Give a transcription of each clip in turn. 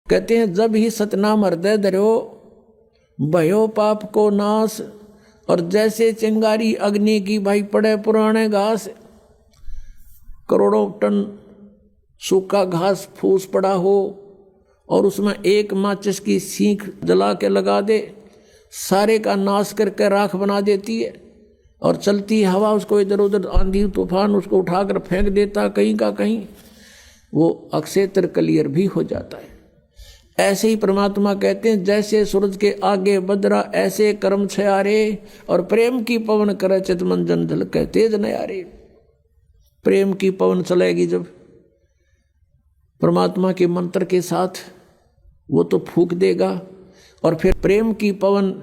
कहते हैं जब ही सतनाम हृदय धरो भयो पाप को नाश। और जैसे चिंगारी अग्नि की भाई पड़े पुराने घास, करोड़ों टन सूखा घास फूस पड़ा हो और उसमें एक माचिस की सीख जला के लगा दे, सारे का नाश करके राख बना देती है। और चलती हवा उसको इधर उधर, आंधी तूफान उसको उठाकर फेंक देता कहीं का कहीं, वो अक्षेत्र क्लियर भी हो जाता है। ऐसे ही परमात्मा कहते हैं जैसे सूरज के आगे बदरा ऐसे कर्म छयारे, और प्रेम की पवन करे चित मंजन झलके तेज नयारे। प्रेम की पवन चलेगी जब परमात्मा के मंत्र के साथ, वो तो फूंक देगा और फिर प्रेम की पवन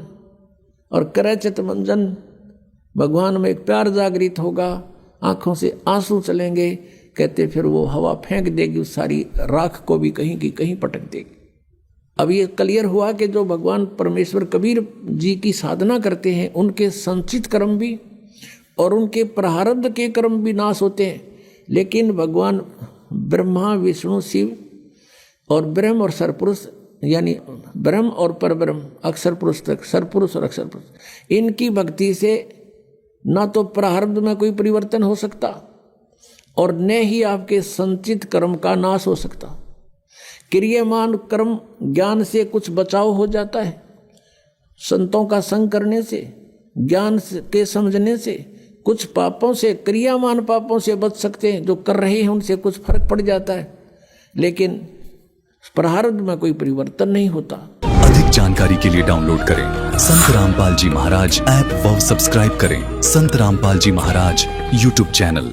और करे चित मंजन, भगवान में एक प्यार जागृत होगा, आंखों से आंसू चलेंगे। कहते फिर वो हवा फेंक देगी उस सारी राख को भी कहीं की कहीं पटक देगी। अब ये क्लियर हुआ कि जो भगवान परमेश्वर कबीर जी की साधना करते हैं उनके संचित कर्म भी और उनके प्रारब्ध के कर्म भी नाश होते हैं। लेकिन भगवान ब्रह्मा विष्णु शिव और ब्रह्म और सरपुरुष, यानी ब्रह्म और परब्रह्म, अक्षर पुरुष तक, सरपुरुष और अक्षर पुरुष, इनकी भक्ति से ना तो प्रारब्ध में कोई परिवर्तन हो सकता और न ही आपके संचित कर्म का नाश हो सकता। क्रियमान कर्म ज्ञान से कुछ बचाव हो जाता है, संतों का संग करने से, ज्ञान के समझने से कुछ पापों से, क्रियामान पापों से बच सकते हैं। जो कर रहे हैं उनसे कुछ फर्क पड़ जाता है, लेकिन प्रारब्ध में कोई परिवर्तन नहीं होता। अधिक जानकारी के लिए डाउनलोड करें संत रामपाल जी महाराज ऐप व सब्सक्राइब करें संत रामपाल जी महाराज यूट्यूब चैनल।